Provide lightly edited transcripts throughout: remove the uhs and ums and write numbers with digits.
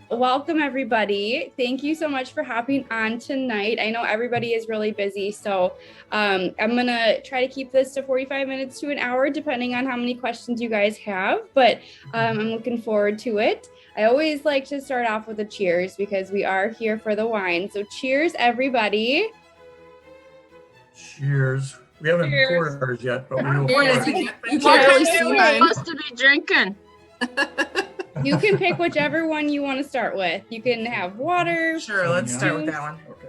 Welcome, everybody. Thank you so much for hopping on tonight. I know everybody is really busy, so I'm going to try to keep this to 45 minutes to an hour, depending on how many questions you guys have, but I'm looking forward to it. I always like to start off with a cheers because we are here for the wine. So cheers, everybody. Cheers. We haven't poured ours yet, but we will pour Cheers. it. You can't really see Wait. mine. Supposed to be drinking. You can pick whichever one you want to start with. You can have water, Sure, let's start with that one. Okay.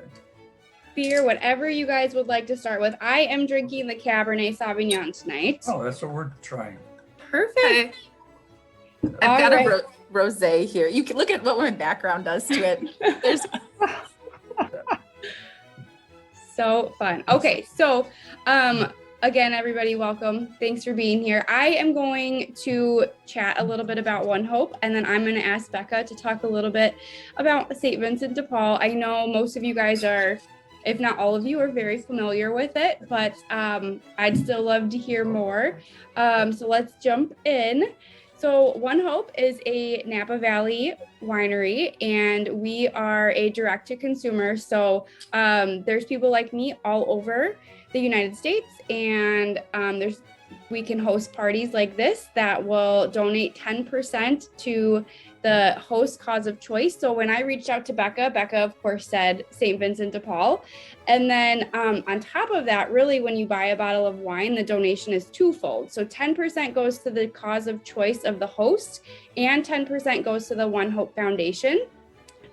beer, whatever you guys would like to start with. I am drinking the Cabernet Sauvignon tonight. Oh, that's what we're trying. Perfect. Okay. I've got a rosé here. You can look at what my background does to it. There's So fun. Okay, so again, everybody, welcome. Thanks for being here. I am going to chat a little bit about OneHope, and then I'm going to ask Becca to talk a little bit about St. Vincent de Paul. I know most of you guys are, if not all of you, are very familiar with it, but I'd still love to hear more. So let's jump in. So OneHope is a Napa Valley winery, and we are a direct-to-consumer. So there's people like me all over the United States, and we can host parties like this that will donate 10% to the host cause of choice. So when I reached out to Becca of course said St. Vincent de Paul. And then on top of that, really when you buy a bottle of wine, the donation is twofold. So 10% goes to the cause of choice of the host, and 10% goes to the OneHope Foundation.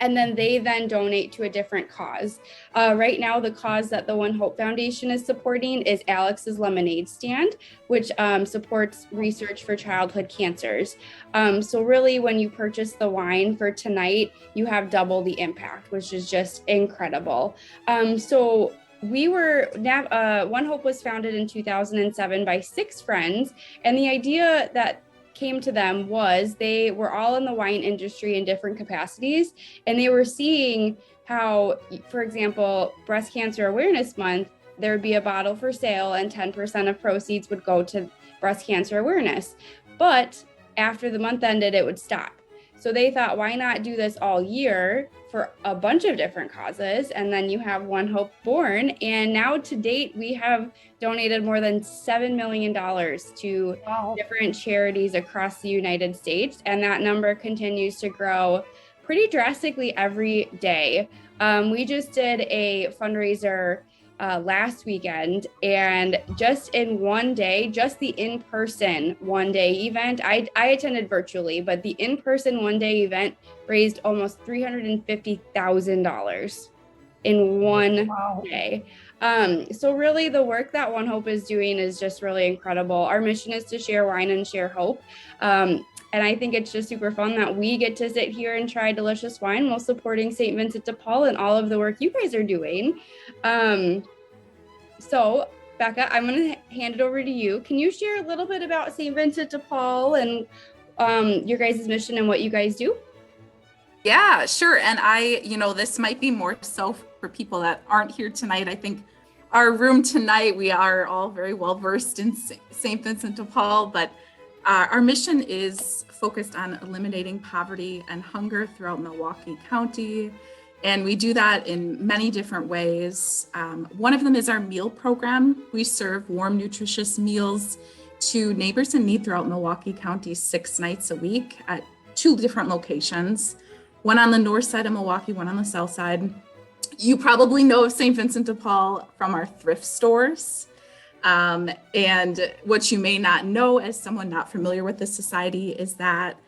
And then they then donate to a different cause. Right now, the cause that the OneHope Foundation is supporting is Alex's Lemonade Stand, which supports research for childhood cancers. So really, when you purchase the wine for tonight, you have double the impact, which is just incredible. So OneHope was founded in 2007 by 6 friends, and the idea that came to them was they were all in the wine industry in different capacities, and they were seeing how, for example, Breast Cancer Awareness Month, there would be a bottle for sale and 10% of proceeds would go to breast cancer awareness. But after the month ended, it would stop. So they thought, why not do this all year for a bunch of different causes? And then you have OneHope born. And now to date, we have donated more than $7 million to different charities across the United States. And that number continues to grow pretty drastically every day. We just did a fundraiser last weekend, and just in one day, just the in-person one-day event, I attended virtually, but the in-person one-day event raised almost $350,000 in one day. So really the work that OneHope is doing is just really incredible. Our mission is to share wine and share hope. And I think it's just super fun that we get to sit here and try delicious wine while supporting St. Vincent de Paul and all of the work you guys are doing. So Becca, I'm going to hand it over to you. Can you share a little bit about St. Vincent de Paul and your guys' mission and what you guys do? Yeah, sure. And this might be more so for people that aren't here tonight. I think our room tonight, we are all very well versed in St. Vincent de Paul, but our mission is focused on eliminating poverty and hunger throughout Milwaukee County. And we do that in many different ways. One of them is our meal program. We serve warm, nutritious meals to neighbors in need throughout Milwaukee County 6 nights a week at 2 different locations, one on the north side of Milwaukee, one on the south side. You probably know of St. Vincent de Paul from our thrift stores. And what you may not know as someone not familiar with the society is that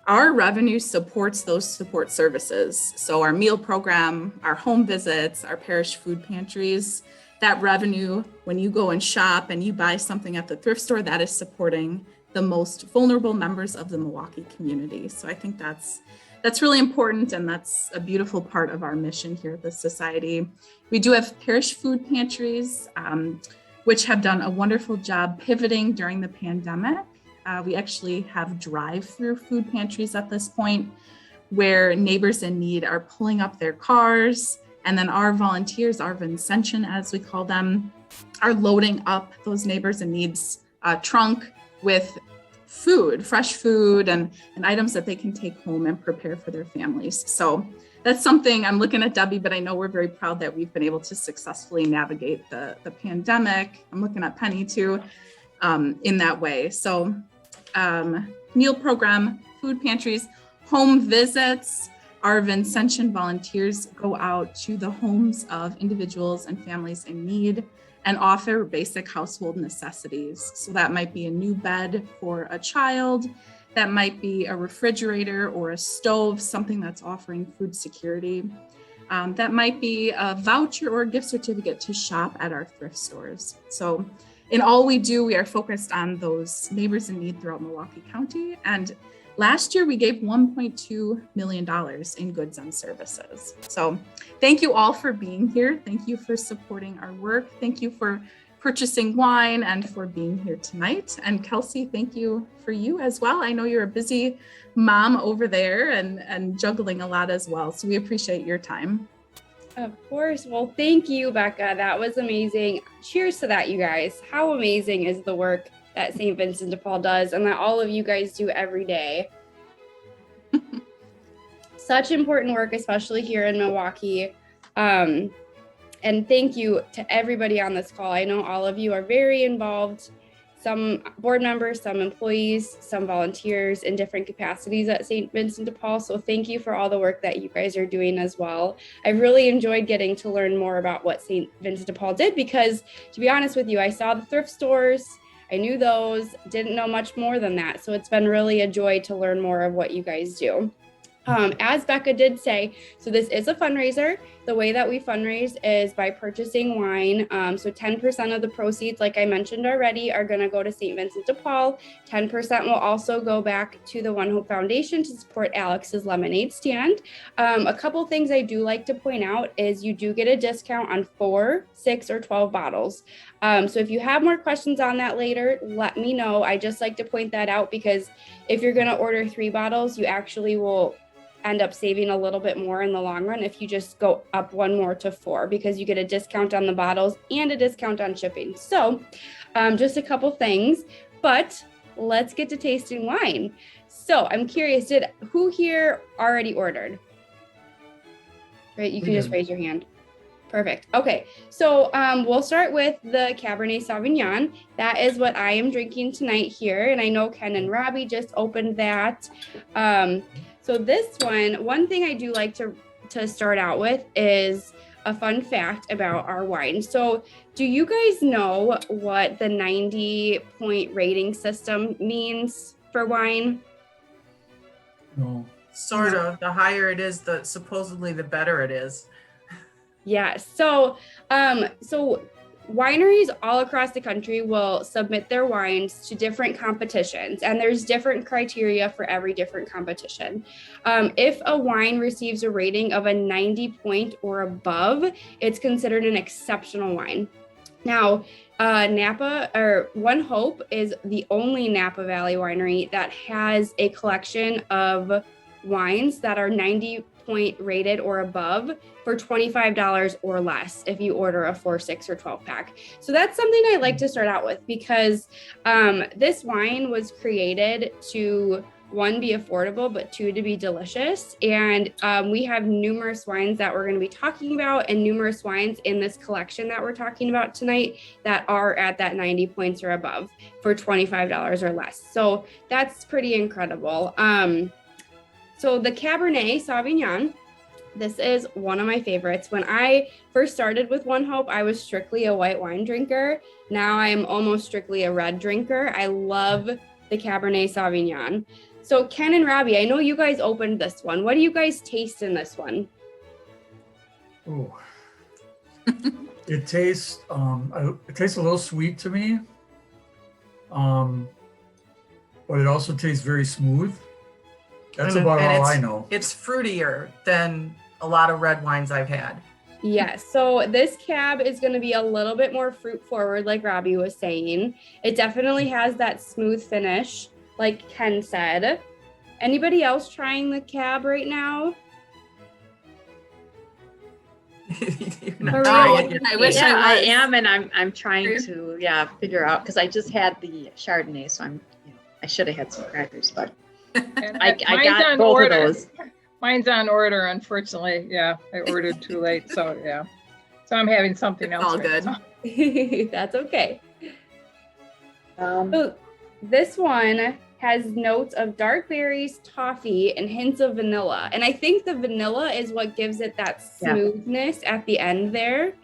our revenue supports those support services. So our meal program, our home visits, our parish food pantries, that revenue, when you go and shop and you buy something at the thrift store, that is supporting the most vulnerable members of the Milwaukee community. So I think that's really important, and that's a beautiful part of our mission here at the society. We do have parish food pantries, which have done a wonderful job pivoting during the pandemic. We actually have drive-through food pantries at this point where neighbors in need are pulling up their cars, and then our volunteers, our Vincentian as we call them, are loading up those neighbors in need's trunk with food, fresh food, and items that they can take home and prepare for their families. So that's something I'm looking at Debbie, but I know we're very proud that we've been able to successfully navigate the pandemic. I'm looking at Penny too, in that way. So meal program, food pantries, home visits. Our Vincentian volunteers go out to the homes of individuals and families in need and offer basic household necessities. So that might be a new bed for a child, that might be a refrigerator or a stove, something that's offering food security. That might be a voucher or a gift certificate to shop at our thrift stores. So in all we do, we are focused on those neighbors in need throughout Milwaukee County. And last year we gave $1.2 million in goods and services. So thank you all for being here. Thank you for supporting our work. Thank you for purchasing wine and for being here tonight. And Kelsey, thank you for you as well. I know you're a busy mom over there and juggling a lot as well. So we appreciate your time. Of course. Well, thank you, Becca. That was amazing. Cheers to that, you guys. How amazing is the work that St. Vincent de Paul does and that all of you guys do every day. Such important work, especially here in Milwaukee. And thank you to everybody on this call. I know all of you are very involved, some board members, some employees, some volunteers in different capacities at St. Vincent de Paul. So thank you for all the work that you guys are doing as well. I really enjoyed getting to learn more about what St. Vincent de Paul did because, to be honest with you, I saw the thrift stores, I knew those, didn't know much more than that. So it's been really a joy to learn more of what you guys do. As Becca did say, so this is a fundraiser. The way that we fundraise is by purchasing wine. So 10% of the proceeds, like I mentioned already, are going to go to St. Vincent de Paul. 10% will also go back to the OneHope Foundation to support Alex's lemonade stand. A couple things I do like to point out is you do get a discount on 4, 6, or 12 bottles. So if you have more questions on that later, let me know. I just like to point that out because if you're going to order 3 bottles, you actually will end up saving a little bit more in the long run if you just go up 1 more to 4 because you get a discount on the bottles and a discount on shipping. So just a couple things, but let's get to tasting wine. So I'm curious, who here already ordered? Right, you can just raise your hand. Perfect. Okay, so we'll start with the Cabernet Sauvignon. That is what I am drinking tonight here, and I know Ken and Robbie just opened that. So this one thing I do like to start out with is a fun fact about our wine. So do you guys know what the 90-point rating system means for wine? No. Sort of. The higher it is, supposedly the better it is. Yeah. So wineries all across the country will submit their wines to different competitions, and there's different criteria for every different competition. If a wine receives a rating of a 90 point or above, it's considered an exceptional wine. Now, Napa or OneHope is the only Napa Valley winery that has a collection of wines that are 90 point rated or above for $25 or less if you order a 4, 6, or 12 pack. So that's something I like to start out with because this wine was created to, 1, be affordable, but 2, to be delicious. And we have numerous wines that we're going to be talking about and numerous wines in this collection that we're talking about tonight that are at that 90 points or above for $25 or less. So that's pretty incredible. So the Cabernet Sauvignon, this is one of my favorites. When I first started with OneHope, I was strictly a white wine drinker. Now I am almost strictly a red drinker. I love the Cabernet Sauvignon. So Ken and Robbie, I know you guys opened this one. What do you guys taste in this one? Oh, it tastes a little sweet to me, but it also tastes very smooth. That's about all I know. It's fruitier than a lot of red wines I've had. Yes. So this cab is going to be a little bit more fruit forward, like Robbie was saying. It definitely has that smooth finish, like Ken said. Anybody else trying the cab right now? I wish I am, and I'm trying to figure out because I just had the Chardonnay, so I'm I should have had some crackers, but And I mine's got on both order. of those. Mine's on order, unfortunately. Yeah, I ordered too late, so yeah. So I'm having something It's else. all right good. now. That's okay. Um, So this one has notes of dark berries, toffee, and hints of vanilla. And I think the vanilla is what gives it that Yeah. smoothness at the end there.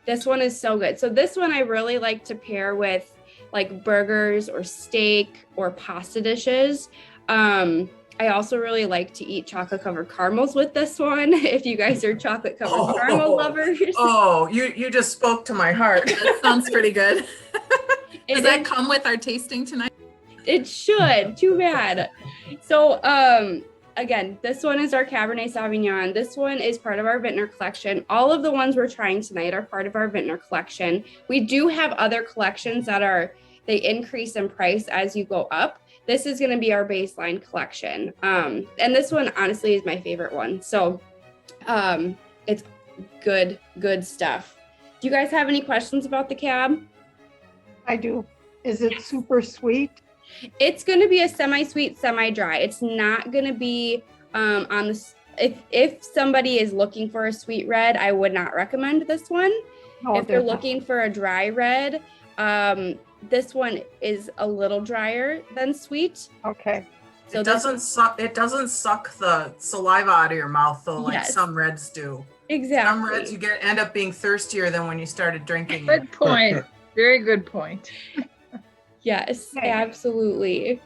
This one is so good. So this one I really like to pair with like burgers or steak or pasta dishes. I also really like to eat chocolate covered caramels with this one. If you guys are chocolate covered caramel lovers. Oh, you just spoke to my heart. That sounds pretty good. Does It that is- come with our tasting tonight? It should. Too bad. So, again, this one is our Cabernet Sauvignon. This one is part of our Vintner collection. All of the ones we're trying tonight are part of our Vintner collection. We do have other collections that they increase in price as you go up. This is going to be our baseline collection. And this one honestly is my favorite one. So, it's good stuff. Do you guys have any questions about the cab? I do. Is it super sweet? It's going to be a semi-sweet, semi-dry. It's not going to be on the. If somebody is looking for a sweet red, I would not recommend this one. No, If they're there's not. looking for a dry red, this one is a little drier than sweet. Okay. So It doesn't suck. It doesn't suck the saliva out of your mouth though, like Yes. some reds do. Exactly. Some reds you end up being thirstier than when you started drinking. Good point. Very good point. Yes, Okay. absolutely.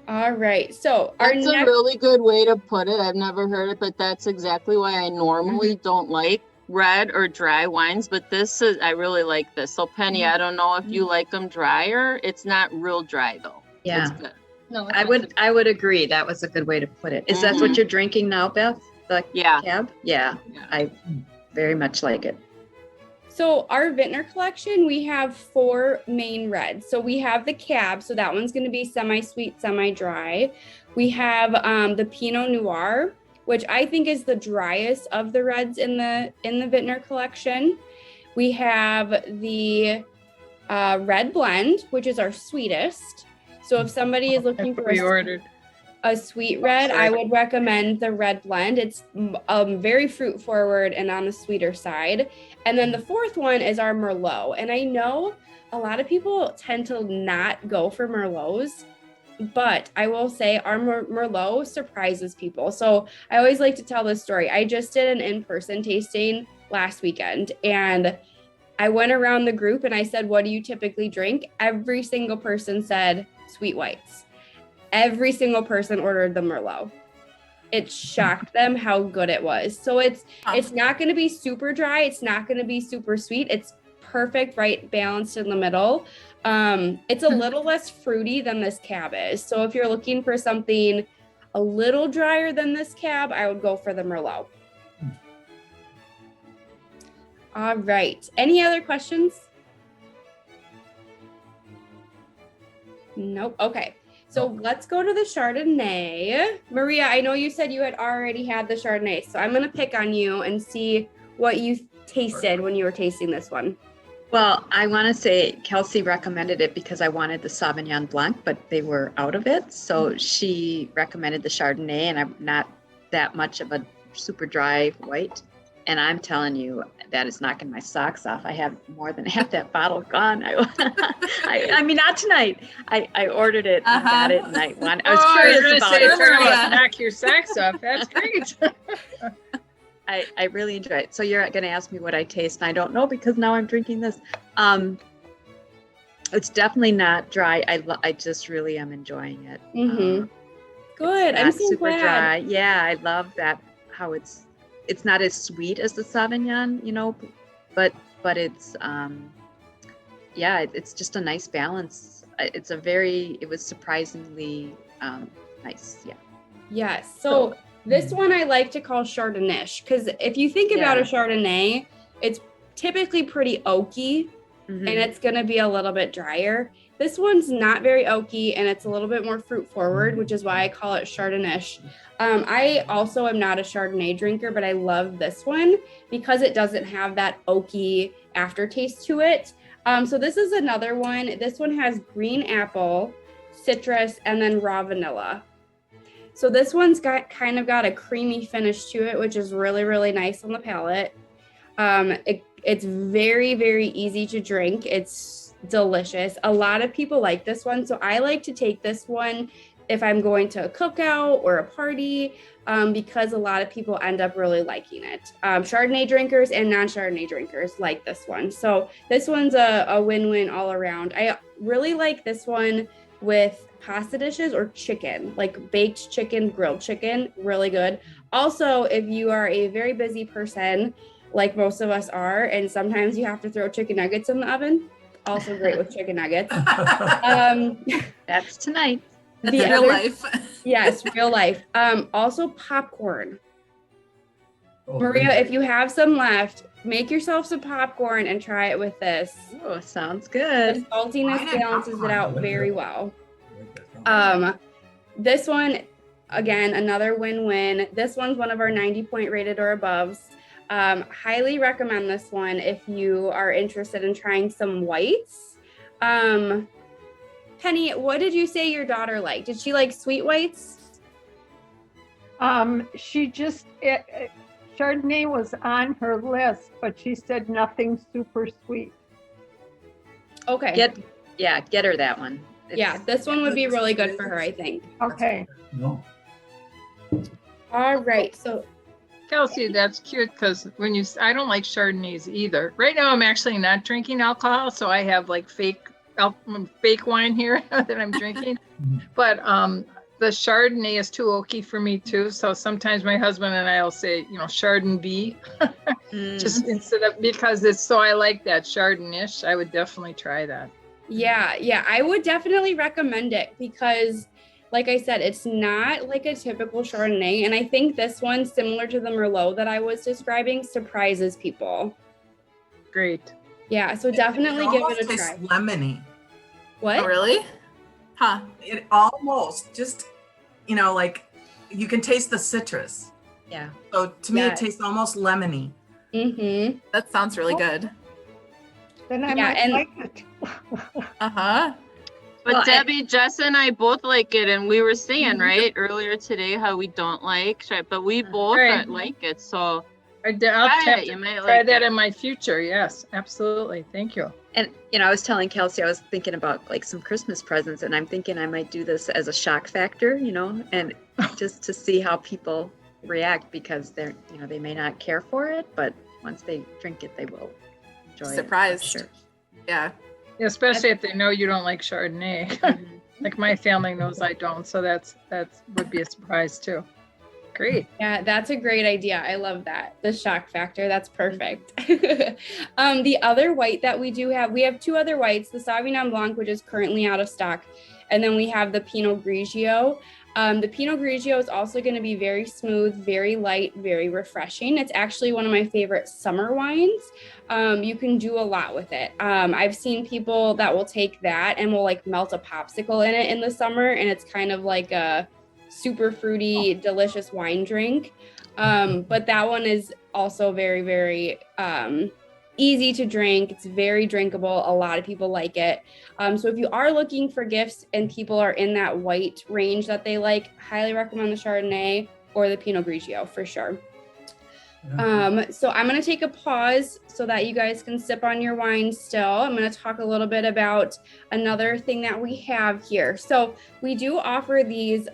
All right. So our That's a next. really good way to put it. I've never heard it, but that's exactly why I normally don't like red or dry wines. But I really like this. So Penny, I don't know if you like them drier. It's not real dry though. yeah, It's good. No, I would agree. That was a good way to put it. Is that Mhm. what you're drinking now, Beth? The Yeah. cab? Yeah, Yeah. I very much like it. So our Vintner collection, we have 4 main reds. So we have the Cab, so that one's going to be semi-sweet, semi-dry. We have the Pinot Noir, which I think is the driest of the reds in the Vintner collection. We have the Red Blend, which is our sweetest. So if somebody is looking That's for what we ordered. a sweet red, I would recommend the Red Blend. It's very fruit forward and on the sweeter side. And then the 4th one is our Merlot. And I know a lot of people tend to not go for Merlots, but I will say our Merlot surprises people. So I always like to tell this story. I just did an in-person tasting last weekend, and I went around the group and I said, "What do you typically drink?" Every single person said sweet whites. Every single person ordered the Merlot. It shocked them how good it was. So it's not going to be super dry. It's not going to be super sweet. It's perfect, right? Balanced in the middle. It's a little less fruity than this Cab is. So if you're looking for something a little drier than this Cab, I would go for the Merlot. All right. Any other questions? Nope. Okay. So let's go to the Chardonnay. Maria, I know you said you had already had the Chardonnay, so I'm going to pick on you and see what you tasted when you were tasting this one. Well, I want to say Kelsey recommended it because I wanted the Sauvignon Blanc, but they were out of it. So she recommended the Chardonnay, and I'm not that much of a super dry white. And I'm telling you, that is knocking my socks off. I have more than half that bottle gone. I mean, not tonight. I ordered it and got it, and I was curious you're about say it. it's gonna Yeah. knock your socks off. That's great. I really enjoy it. So you're going to ask me what I taste, and I don't know because now I'm drinking this. It's definitely not dry. I just really am enjoying it. Mhm. Good. It's I'm not so super glad. dry. Yeah, I love that. How it's not as sweet as the Sauvignon, but it's it's just a nice balance. It was surprisingly nice. Yeah. Yes. So this one I like to call Chardonnay, because if you think about a Chardonnay, it's typically pretty oaky, Mhm. and it's going to be a little bit drier. This one's not very oaky, and it's a little bit more fruit forward, which is why I call it Chardonnay. I also am not a Chardonnay drinker, but I love this one because it doesn't have that oaky aftertaste to it. So this is another one. This one has green apple, citrus, and then raw vanilla. So this one's got kind of got a creamy finish to it, which is really, really nice on the palate. It's very, very easy to drink. It's delicious. A lot of people like this one. So I like to take this one if I'm going to a cookout or a party, because a lot of people end up really liking it. Chardonnay drinkers and non-Chardonnay drinkers like this one. So this one's a win-win all around. I really like this one with pasta dishes or chicken, like baked chicken, grilled chicken, really good. Also, if you are a very busy person, like most of us are, and sometimes you have to throw chicken nuggets in the oven, also great with chicken nuggets. That's tonight. That's real life. Yes, real life. Also popcorn. Oh, Maria, very if you have some left, make yourself some popcorn and try it with this. Oh, sounds The good. saltiness Wine and balances it popcorn. out very well. good. This one, again, another win-win. This one's one of our 90-point rated or aboves. Highly recommend this one if you are interested in trying some whites. Penny, what did you say your daughter liked? Did she like sweet whites? She just, Chardonnay was on her list, but she said nothing super sweet. Okay. Get her that one. Yeah, this one would be really good for her, I think. Okay. No. All right. So Kelsey, that's cute because I don't like Chardonnays either. Right now, I'm actually not drinking alcohol, so I have like fake wine here that I'm drinking. But the Chardonnay is too oaky for me too. So sometimes my husband and I will say, Chardonnay, just instead of, because it's so, I like that Chardonnay-ish. I would definitely try that. yeah, I would definitely recommend it because, like I said, it's not like a typical Chardonnay. And I think this one, similar to the Merlot that I was describing, surprises people. Great. Yeah, so definitely give it a tastes try. lemony. What? Oh, really? Huh. It almost just, like you can taste the citrus. Yeah. So to me, Yes. it tastes almost lemony. Mm-hmm. That sounds really good. Then I Yeah, might and- like it. Uh-huh. But Well, Debbie, Jess and I both like it, and we were saying right earlier today how we don't like, but we both Right. like it. So I'll try have it. to You might try like that it. in my future. Yes, absolutely. Thank you. And I was telling Kelsey, I was thinking about like some Christmas presents, and I'm thinking I might do this as a shock factor, and just to see how people react, because they're, they may not care for it, but once they drink it, they will enjoy Surprised. it. Sure. Yeah. Especially if they know you don't like Chardonnay. Like my family knows I don't, so that would be a surprise too. Great. Yeah, that's a great idea. I love that. The shock factor. That's perfect. The other white that we have two other whites, the Sauvignon Blanc, which is currently out of stock. And then we have the Pinot Grigio. The Pinot Grigio is also going to be very smooth, very light, very refreshing. It's actually one of my favorite summer wines. You can do a lot with it. I've seen people that will take that and will like melt a popsicle in it in the summer. And it's kind of like a super fruity, delicious wine drink. But that one is also very, very easy to drink. It's very drinkable. A lot of people like it. So if you are looking for gifts and people are in that white range that they like, highly recommend the Chardonnay or the Pinot Grigio for sure. So I'm going to take a pause so that you guys can sip on your wine still. I'm going to talk a little bit about another thing that we have here. So we do offer these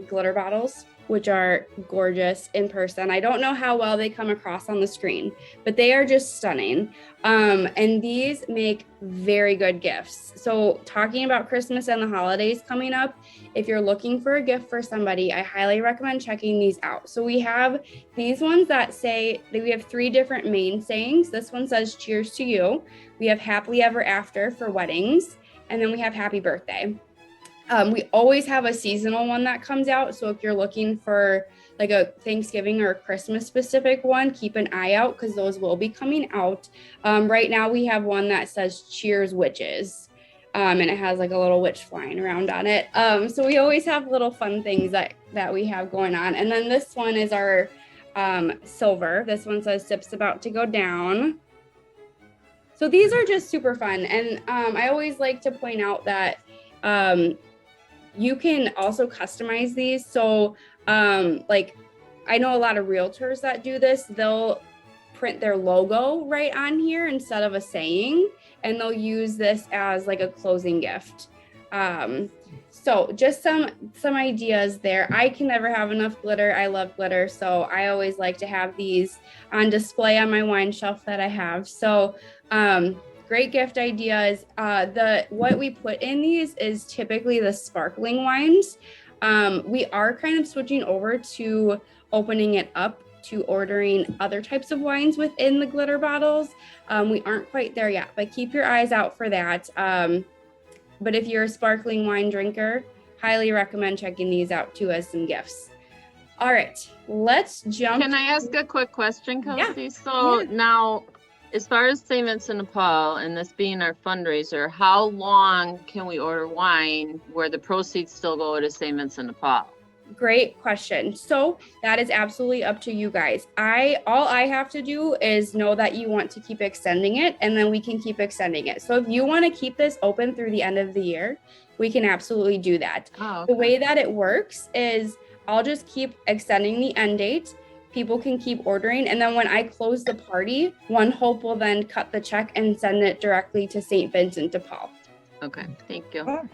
glitter bottles, which are gorgeous in person. I don't know how well they come across on the screen, but they are just stunning. And these make very good gifts. So talking about Christmas and the holidays coming up, if you're looking for a gift for somebody, I highly recommend checking these out. So we have these ones that say that we have 3 different main sayings. This one says cheers to you. We have happily ever after for weddings. And then we have happy birthday. We always have a seasonal one that comes out. So if you're looking for like a Thanksgiving or a Christmas specific one, keep an eye out because those will be coming out. Right now we have one that says cheers witches. And it has like a little witch flying around on it. So we always have little fun things that we have going on. And then this one is our silver. This one says sips about to go down. So these are just super fun. And I always like to point out that you can also customize these. So like I know a lot of realtors that do this. They'll print their logo right on here instead of a saying, and they'll use this as like a closing gift. So just some ideas there. I can never have enough glitter. I love glitter, so I always like to have these on display on my wine shelf that I have. So great gift ideas. What we put in these is typically the sparkling wines. We are kind of switching over to opening it up to ordering other types of wines within the glitter bottles. We aren't quite there yet, but keep your eyes out for that. But if you're a sparkling wine drinker, highly recommend checking these out too as some gifts. All right, let's jump. Can I ask a quick question, Kelsey? Yeah. So now, as far as St. Vincent de Paul and this being our fundraiser, how long can we order wine where the proceeds still go to St. Vincent de Paul? Great question. So that is absolutely up to you guys. All I have to do is know that you want to keep extending it, and then we can keep extending it. So if you want to keep this open through the end of the year, we can absolutely do that. Oh, okay. The way that it works is I'll just keep extending the end date. People can keep ordering, and then when I close the party, OneHope will then cut the check and send it directly to St. Vincent de Paul. Okay, thank you.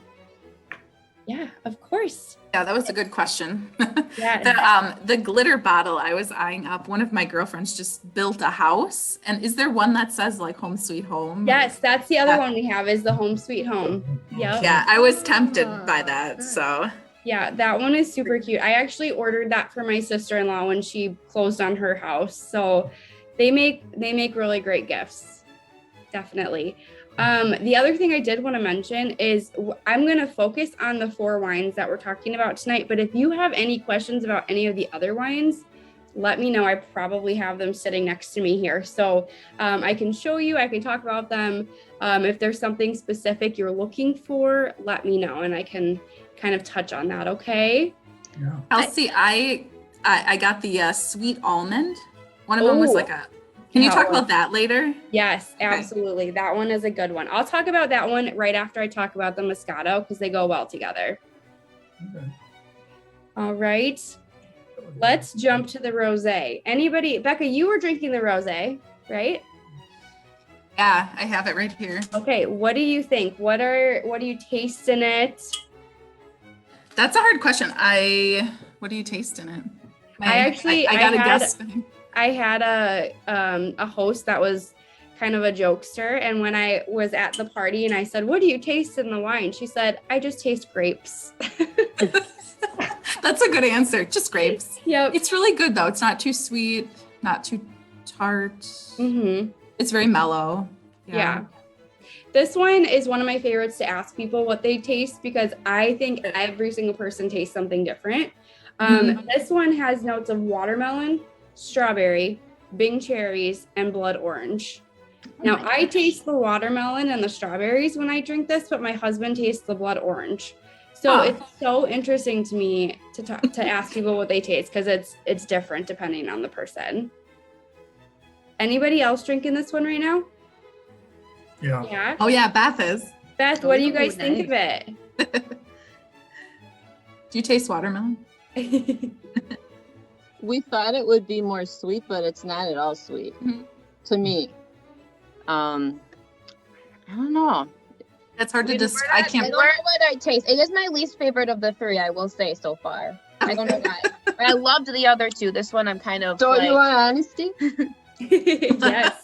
Yeah, of course. Yeah, that was a good question. Yeah. The glitter bottle I was eyeing up, one of my girlfriends just built a house. And is there one that says like Home Sweet Home? Yes, that's the other one we have is the Home Sweet Home. Yep. Yeah, I was tempted by that. So Yeah, that one is super cute. I actually ordered that for my sister-in-law when she closed on her house. So they make really great gifts. Definitely. The other thing I did want to mention is I'm going to focus on the 4 wines that we're talking about tonight. But if you have any questions about any of the other wines, let me know. I probably have them sitting next to me here. So I can show you, I can talk about them. If there's something specific you're looking for, let me know and I can kind of touch on that. Okay. Yeah. Elsie, I got the sweet almond. One of them was like a, can you talk about that later? Yes, absolutely. Okay. That one is a good one. I'll talk about that one right after I talk about the Moscato because they go well together. Okay. All right. Let's jump to the rosé. Anybody, Becca, you were drinking the rosé, right? Yeah, I have it right here. Okay, what do you think? What do you taste in it? That's a hard question. What do you taste in it? I got a guess. I had a host that was kind of a jokester, and when I was at the party and I said, "What do you taste in the wine?" She said, "I just taste grapes." That's a good answer. Just grapes. Yep. It's really good though. It's not too sweet, not too tart. Mm-hmm. It's very mellow. Yeah. This one is one of my favorites to ask people what they taste because I think every single person tastes something different. This one has notes of watermelon, strawberry, Bing cherries, and blood orange. Now, I taste the watermelon and the strawberries when I drink this, but my husband tastes the blood orange. So it's so interesting to me to ask people what they taste because it's different depending on the person. Anybody else drinking this one right now? Yeah. Yeah. Oh yeah, Beth is. Beth, what do you guys think of it? Do you taste watermelon? We thought it would be more sweet, but it's not at all sweet to me. I don't know. That's hard to describe. I can't. I don't know what I taste. It is my least favorite of the 3, I will say so far. I don't know why. I loved the other 2. This one I'm kind of. So you want honesty? Yes.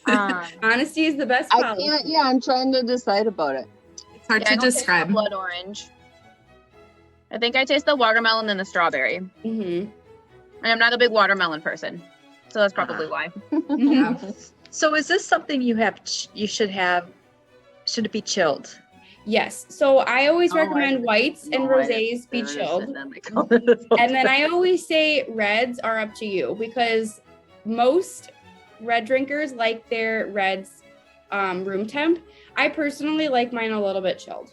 Honesty is the best policy. I'm trying to decide about it. It's hard to describe. Blood orange. I think I taste the watermelon and the strawberry. Mm-hmm. And I'm not a big watermelon person, so that's probably why. So is this something you should have? Should it be chilled? Yes. So I always recommend whites and rosés be chilled. And then I always say reds are up to you because most red drinkers like their reds room temp. I personally like mine a little bit chilled.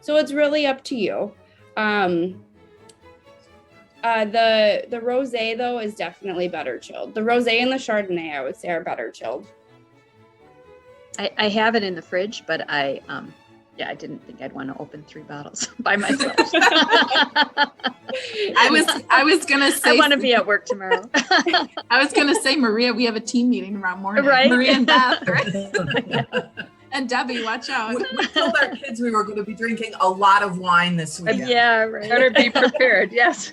So it's really up to you. The rosé though is definitely better chilled. The rosé and the Chardonnay I would say are better chilled. I have it in the fridge, but I didn't think I'd want to open 3 bottles by myself. I was gonna say I want to be at work tomorrow. I was gonna say, Maria, we have a team meeting tomorrow morning. Right? Maria and Beth, right? And Debbie, watch out. We told our kids we were going to be drinking a lot of wine this weekend. Yeah, right. Better be prepared. Yes.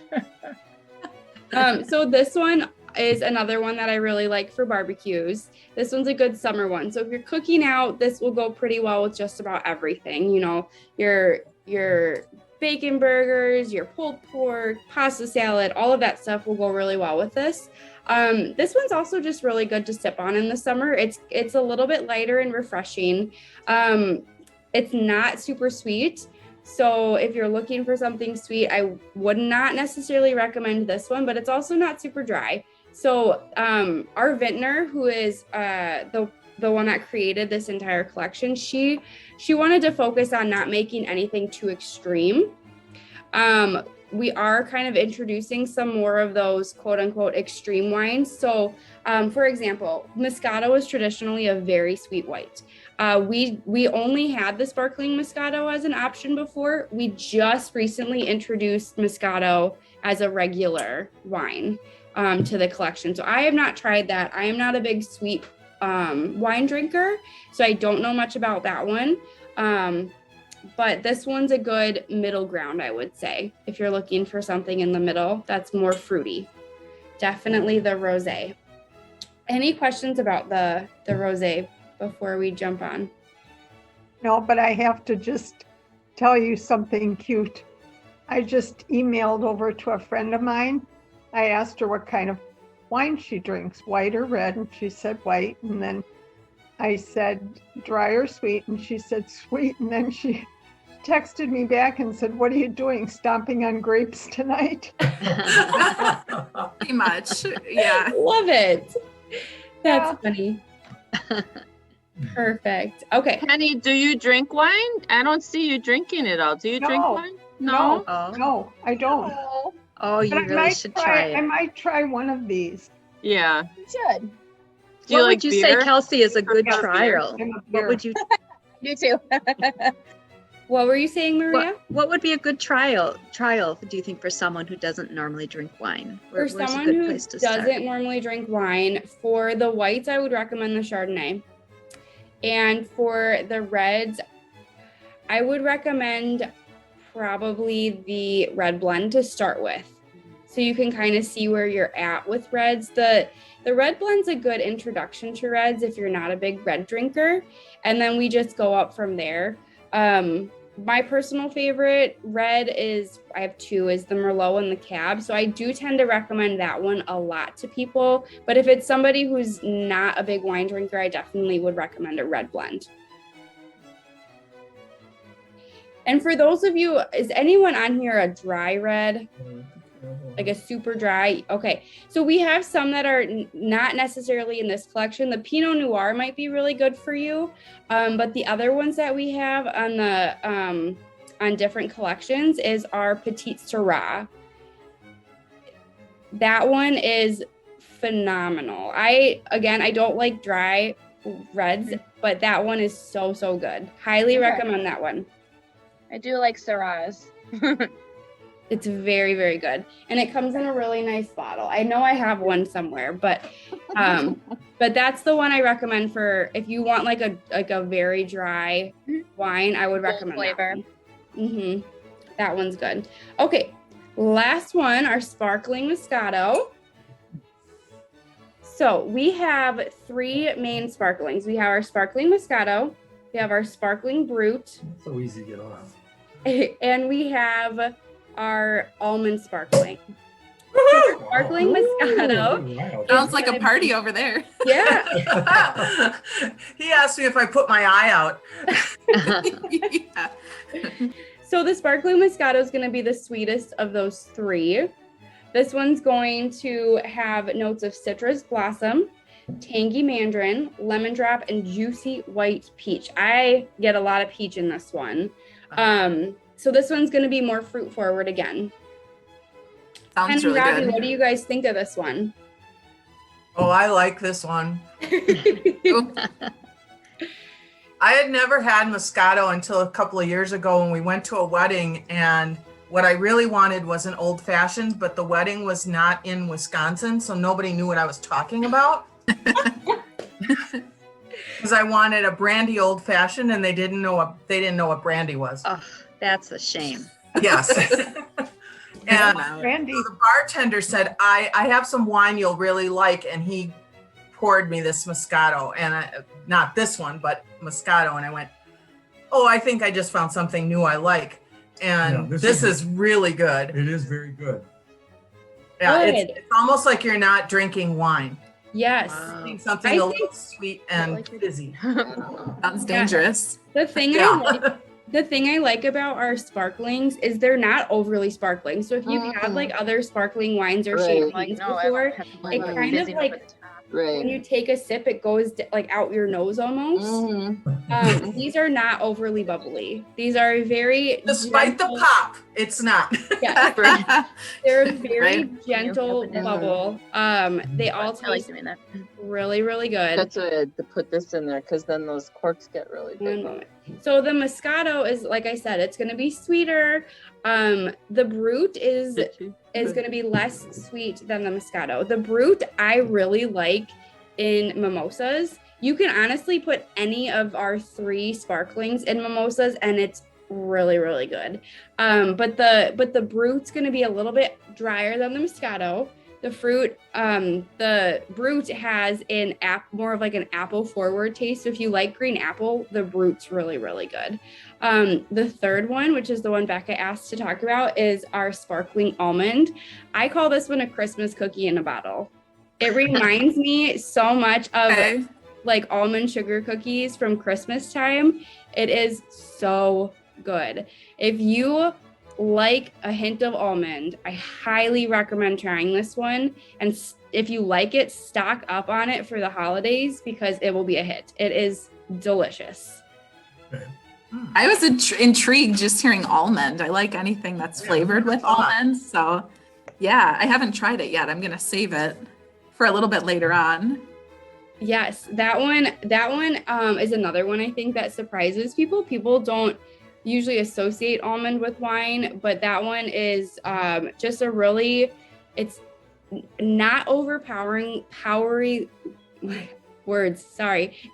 So this one is another one that I really like for barbecues. This one's a good summer one. So if you're cooking out, this will go pretty well with just about everything. You know, your bacon burgers, your pulled pork, pasta salad, all of that stuff will go really well with this. This one's also just really good to sip on in the summer. It's a little bit lighter and refreshing. It's not super sweet. So if you're looking for something sweet, I would not necessarily recommend this one, but it's also not super dry. So our vintner, who is the one that created this entire collection, she wanted to focus on not making anything too extreme. We are kind of introducing some more of those quote unquote extreme wines. So for example, Moscato is traditionally a very sweet white. We only had the sparkling Moscato as an option before. We just recently introduced Moscato as a regular wine to the collection. So I have not tried that. I am not a big sweet wine drinker, so I don't know much about that one. But this one's a good middle ground, I would say, if you're looking for something in the middle that's more fruity. Definitely the rosé. Any questions about the rosé before we jump on? No, but I have to just tell you something cute. I just emailed over to a friend of mine. I asked her what kind of wine she drinks, white or red, and she said white. And then I said dry or sweet, and she said sweet. And then she texted me back and said, "What are you doing, stomping on grapes tonight?" Pretty much, yeah. Love it. That's funny. Perfect. Okay. Penny, do you drink wine? I don't see you drinking it all. Do you drink No. wine? No. No, I don't. Oh, you But I really might should try I it. might try one of these. Yeah. You should. Do you What like would you beer? say, Kelsey, is a good Yeah, trial? I'm a What beer. would you You too. What were you saying, Maria? what would be a good trial do you think, for someone who doesn't normally drink wine? For Where's a someone good who place to doesn't start? normally drink wine, for the whites, I would recommend the Chardonnay. And for the reds, I would recommend probably the red blend to start with. So you can kind of see where you're at with reds. The red blend's a good introduction to reds if you're not a big red drinker. And then we just go up from there. My personal favorite red I have 2, is the Merlot and the Cab. So I do tend to recommend that one a lot to people. But if it's somebody who's not a big wine drinker, I definitely would recommend a red blend. And for those of you, is anyone on here a dry red? Like a super dry? Okay. So we have some that are not necessarily in this collection. The Pinot Noir might be really good for you. But the other ones that we have on the on different collections is our Petite Syrah. That one is phenomenal. I don't like dry reds, but that one is so good. Highly recommend that one. I do like Syrahs. It's very, very good. And it comes in a really nice bottle. I know I have one somewhere, but that's the one I recommend for if you want like a very dry wine, I would recommend flavor. that one. That one's good. Okay, last one, our sparkling Moscato. So we have 3 main sparklings. We have our sparkling Moscato, we have our sparkling Brut, So easy to get off. and we have our almond sparkling. Woohoo! Sparkling Moscato. Wow. Sounds like a party over there. Yeah. He asked me if I put my eye out. Yeah. So the sparkling Moscato is going to be the sweetest of those 3. This one's going to have notes of citrus blossom, tangy mandarin, lemon drop, and juicy white peach. I get a lot of peach in this one. So this one's going to be more fruit forward again. Sounds And really Robbie, good. what do you guys think of this one? Oh, I like this one. I had never had Moscato until a couple of years ago when we went to a wedding, and what I really wanted was an old fashioned, but the wedding was not in Wisconsin, so nobody knew what I was talking about. Because I wanted a brandy old fashioned, and they didn't know what brandy was. Oh, that's a shame. Yes. And Randy, so the bartender said, I have some wine you'll really like, and he poured me this Moscato, and not this one, but Moscato, and I went, oh, I think I just found something new I like, and Yeah, this is really good. It is very good. Yeah, Good. it's almost like you're not drinking wine. Yes. Wow. It's something I a think- little sweet and fizzy. Sounds dangerous. The thing the thing I like about our sparklings is they're not overly sparkling. So if you've had like other sparkling wines or Right. champagnes before, it kind of like when Right. you take a sip, it goes like out your nose almost. Mhm. These are not overly bubbly. These are very Despite gentle- the pop, it's not. Yeah, they're a very Right. gentle Mhm. bubble. They all I like taste doing that. really, really good. That's why I had to put this in there because then those corks get really One big. moment. So the Moscato is, like I said, it's going to be sweeter. The Brut is going to be less sweet than the Moscato. The Brut I really like in mimosas. You can honestly put any of our 3 sparklings in mimosas, and it's really, really good. But the Brut's going to be a little bit drier than the Moscato. The Brut has more of like an apple forward taste. So if you like green apple, the Brut's really, really good. The third one, which is the one Becca asked to talk about, is our sparkling almond. I call this one a Christmas cookie in a bottle. It reminds me so much of Okay. like almond sugar cookies from Christmas time. It is so good. If you like a hint of almond, I highly recommend trying this one. And if you like it, stock up on it for the holidays because it will be a hit. It is delicious. I was intrigued just hearing almond. I like anything that's flavored with almonds. So yeah, I haven't tried it yet. I'm going to save it for a little bit later on. Yes, that one is another one I think that surprises people. People don't usually associate almond with wine, but that one is just a really, it's not overpowering,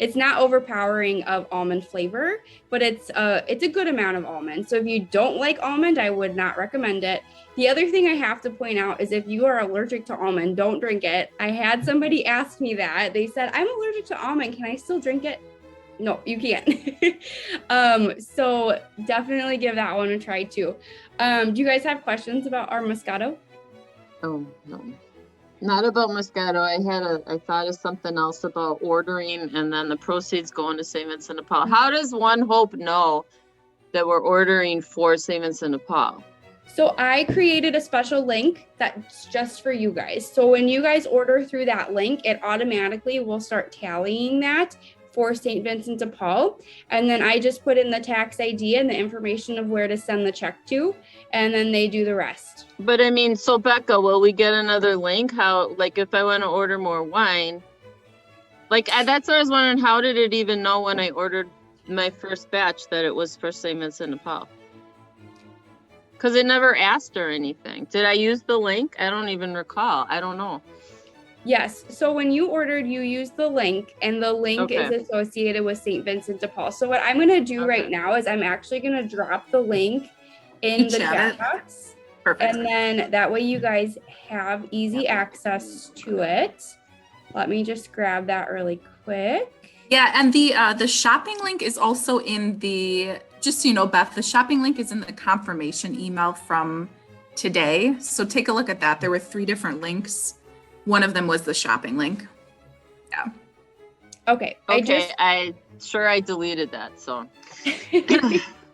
it's not overpowering of almond flavor, but it's a good amount of almond. So if you don't like almond, I would not recommend it. The other thing I have to point out is if you are allergic to almond, don't drink it. I had somebody ask me that. They said, I'm allergic to almond. Can I still drink it? No, you can't. So definitely give that one a try too. Do you guys have questions about our Moscato? Oh, no. Not about Moscato. I thought of something else about ordering and then the proceeds going to St. Vincent de Paul. How does OneHope know that we're ordering for St. Vincent de Paul? So I created a special link that's just for you guys. So when you guys order through that link, it automatically will start tallying that for St. Vincent de Paul. And then I just put in the tax ID and the information of where to send the check to, and then they do the rest. But I mean, so Becca, will we get another link? How, like, if I want to order more wine, like, that's what I was wondering. How did it even know when I ordered my first batch that it was for St. Vincent de Paul? Because it never asked or anything. Did I use the link? I don't even recall. I don't know. Yes. So when you ordered, you used the link, and the link is Okay. associated with St. Vincent de Paul. So what I'm going to do Okay. right now is I'm actually going to drop the link in the Chat chat it. box. Perfect. And then that way you guys have easy access to it. Let me just grab that really quick. Yeah, and the shopping link is also in the, just so you know, Beth, the shopping link is in the confirmation email from today. So take a look at that. There were 3 different links. One of them was the shopping link. Okay. Okay, I deleted that, so.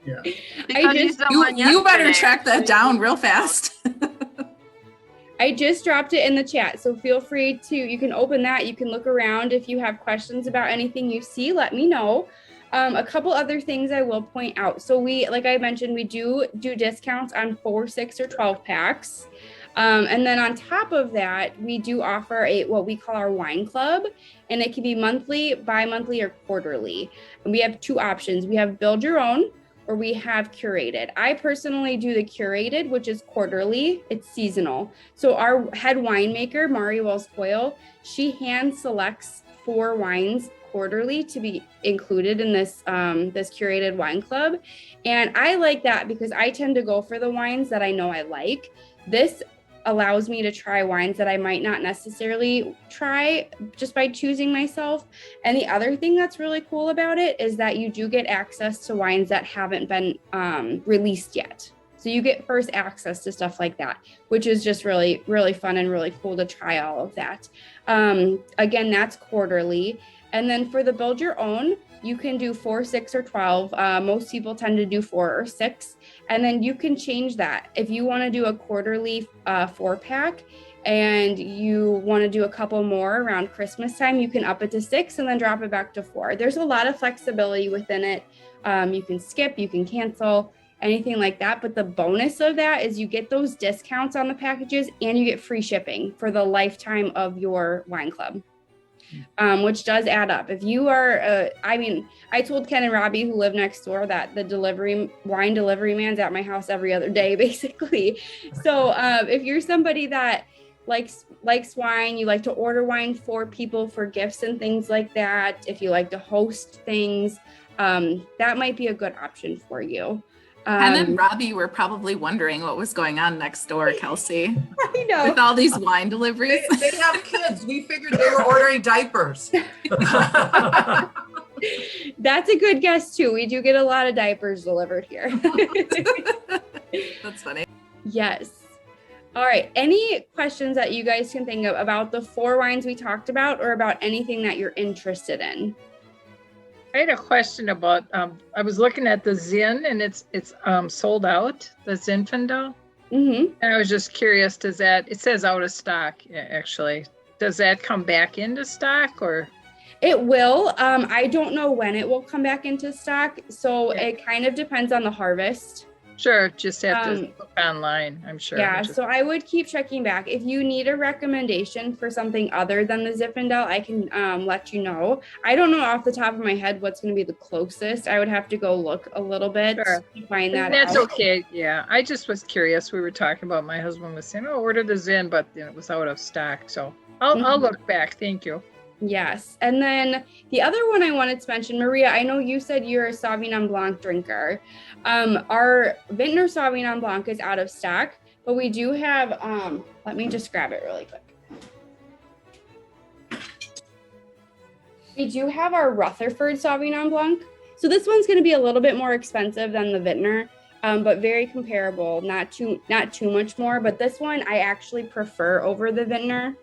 Yeah. Because just- You better yesterday. track that down real fast. I just dropped it in the chat, so feel free to, you can open that, you can look around. If you have questions about anything you see, let me know. A couple other things I will point out. So we, like I mentioned, we do discounts on 4, 6, or 12 packs. And then on top of that, we do offer what we call our wine club, and it can be monthly, bi-monthly, or quarterly. And we have two options. We have build your own, or we have curated. I personally do the curated, which is quarterly. It's seasonal. So our head winemaker, Mari Wells Coyle, she hand selects 4 wines quarterly to be included in this this curated wine club. And I like that because I tend to go for the wines that I know I like. This allows me to try wines that I might not necessarily try just by choosing myself. And the other thing that's really cool about it is that you do get access to wines that haven't been released yet. So you get first access to stuff like that, which is just really, really fun and really cool to try all of that. Again, that's quarterly. And then for the build your own, you can do 4, 6, or 12. Most people tend to do 4 or 6. And then you can change that. If you want to do a quarterly 4-pack and you want to do a couple more around Christmas time, you can up it to 6 and then drop it back to 4. There's a lot of flexibility within it. You can skip, you can cancel, anything like that. But the bonus of that is you get those discounts on the packages and you get free shipping for the lifetime of your wine club. Which does add up. If you are, I told Ken and Robbie, who live next door, that the wine delivery man's at my house every other day, basically. So if you're somebody that likes wine, you like to order wine for people for gifts and things like that, if you like to host things, that might be a good option for you. Ken and Robbie were probably wondering what was going on next door, Kelsey. I know. With all these wine deliveries. They have kids. We figured they were ordering diapers. That's a good guess too. We do get a lot of diapers delivered here. That's funny. Yes. All right. Any questions that you guys can think of about the 4 wines we talked about or about anything that you're interested in? I had a question about, I was looking at the Zin and it's sold out, the Zinfandel. Mm-hmm. And I was just curious, it says out of stock, actually. Does that come back into stock or? It will. I don't know when it will come back into stock. So it kind of depends on the harvest. Sure, just have to look online, I'm sure. Yeah, so I would keep checking back. If you need a recommendation for something other than the Zinfandel, I can let you know. I don't know off the top of my head what's going to be the closest. I would have to go look a little bit to find that out. That's okay, yeah. I just was curious. We were talking about, my husband was saying, order the Zin, but it was out of stock. So I'll look back. Thank you. Yes. And then the other one I wanted to mention, Maria, I know you said you're a Sauvignon Blanc drinker. Our Vintner Sauvignon Blanc is out of stock, but we do have, let me just grab it really quick. We do have our Rutherford Sauvignon Blanc. So this one's going to be a little bit more expensive than the Vintner, but very comparable, not too much more. But this one I actually prefer over the Vintner.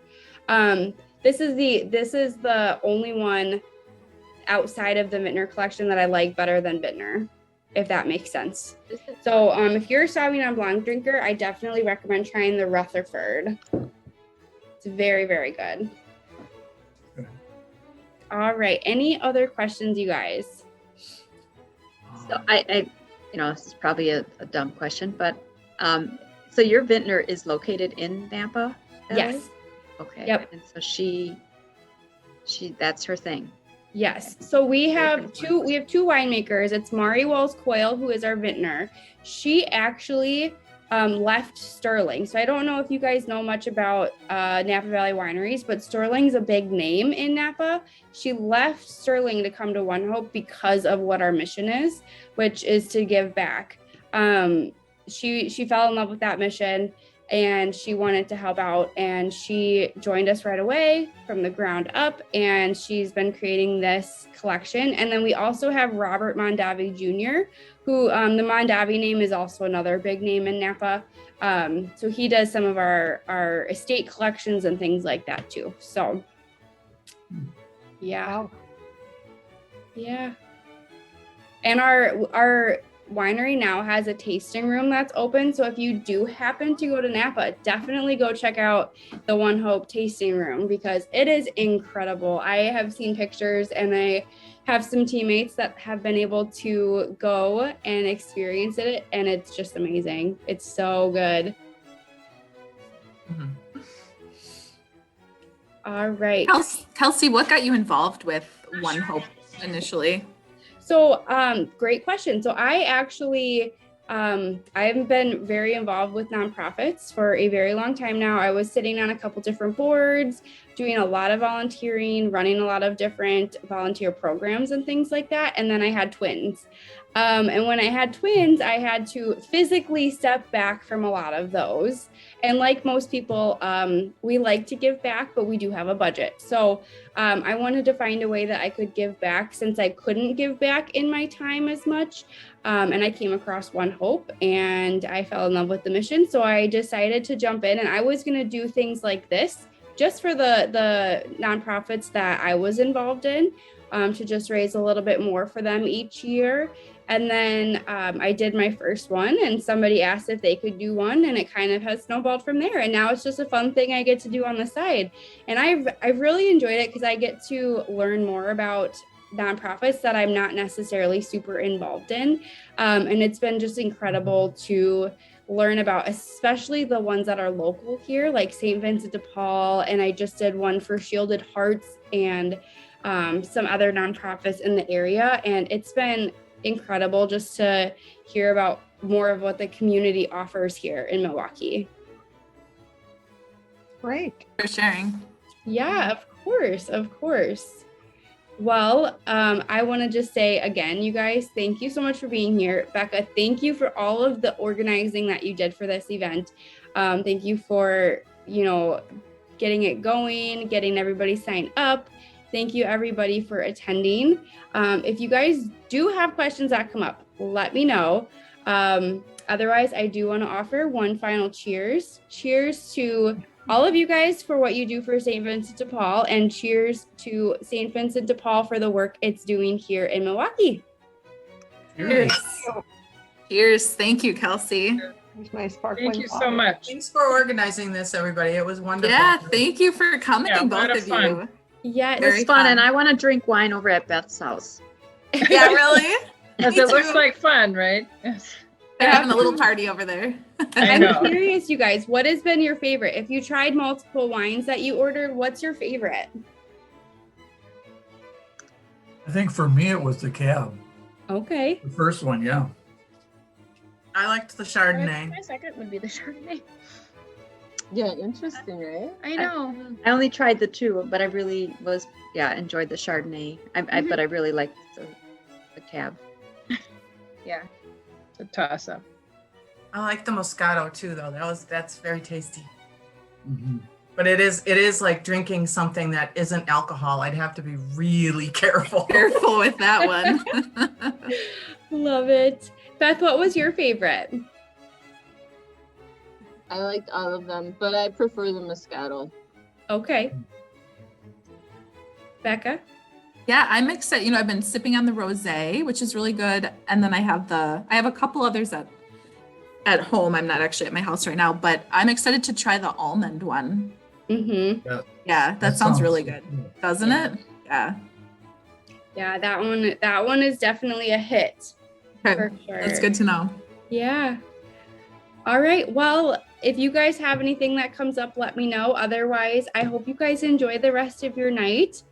This is the only one outside of the Vintner collection that I like better than Vintner, if that makes sense. So if you're a Sauvignon Blanc drinker, I definitely recommend trying the Rutherford. It's very, very good. All right. Any other questions, you guys? So I this is probably a dumb question, but so your Vintner is located in Napa Valley? Yes. Okay. Yep. And so she that's her thing. Yes. So we have two winemakers. It's Mari Wells Coyle, who is our vintner. She actually left Sterling. So I don't know if you guys know much about Napa Valley wineries, but Sterling's a big name in Napa. She left Sterling to come to OneHope because of what our mission is, which is to give back. She fell in love with that mission and she wanted to help out, and she joined us right away from the ground up, and she's been creating this collection. And then we also have Robert Mondavi Jr., who the Mondavi name is also another big name in Napa. So he does some of our estate collections and things like that too. So yeah. Wow. Yeah. And our winery now has a tasting room that's open. So if you do happen to go to Napa, definitely go check out the OneHope tasting room because it is incredible. I have seen pictures and I have some teammates that have been able to go and experience it, and it's just amazing. It's so good. All right. Kelsey, what got you involved with OneHope initially? So, great question. So I actually, I've been very involved with nonprofits for a very long time now. I was sitting on a couple different boards, doing a lot of volunteering, running a lot of different volunteer programs and things like that. And then I had twins. And when I had twins, I had to physically step back from a lot of those. And like most people, we like to give back, but we do have a budget. So I wanted to find a way that I could give back since I couldn't give back in my time as much. And I came across OneHope and I fell in love with the mission. So I decided to jump in, and I was going to do things like this just for the nonprofits that I was involved in, to just raise a little bit more for them each year. And then I did my first one, and somebody asked if they could do one, and it kind of has snowballed from there. And now it's just a fun thing I get to do on the side. And I've really enjoyed it because I get to learn more about nonprofits that I'm not necessarily super involved in. And it's been just incredible to learn about, especially the ones that are local here, like St. Vincent de Paul. And I just did one for Shielded Hearts and some other nonprofits in the area. And it's been incredible just to hear about more of what the community offers here in Milwaukee. Great. For sharing. Yeah, of course. Well, I want to just say again, you guys, thank you so much for being here. Becca, thank you for all of the organizing that you did for this event. Thank you for, getting it going, getting everybody signed up. Thank you everybody for attending. If you guys do have questions that come up, let me know. Otherwise, I do want to offer one final cheers. Cheers to all of you guys for what you do for St. Vincent de Paul, and cheers to St. Vincent de Paul for the work it's doing here in Milwaukee. Cheers. Cheers. Thank you, Kelsey. Here's my sparkling Thank you water. so much. Thanks for organizing this, everybody. It was wonderful. Yeah, thank you for coming, Yeah, a both lot of of fun. you. Yeah, It Very was fun, fun. and I want to drink wine over at Beth's house. Yeah, really? Because Me it looks too. like fun, right? Yes. They're having a little party over there. I I'm know. curious, you guys, what has been your favorite? If you tried multiple wines that you ordered, what's your favorite? I think for me, it was the cab, Okay. the first one, yeah. I liked the Chardonnay. My second would be the Chardonnay. Yeah, interesting, right? I know. I only tried the two, but I really enjoyed the Chardonnay. But I really liked the cab. Yeah. It's a toss up. I like the Moscato too, though. That's very tasty. Mhm. But it is like drinking something that isn't alcohol. I'd have to be really careful. Careful with that one. Love it. Beth, what was your favorite? I liked all of them, but I prefer the Moscato. Okay. Becca? Yeah, I'm excited. I've been sipping on the rosé, which is really good. And then I have a couple others at home. I'm not actually at my house right now, but I'm excited to try the almond one. Mm-hmm. Yeah, that sounds really good. Doesn't it? Yeah. Yeah, that one is definitely a hit. Okay. For sure. That's good to know. Yeah. All right. Well, if you guys have anything that comes up, let me know. Otherwise, I hope you guys enjoy the rest of your night.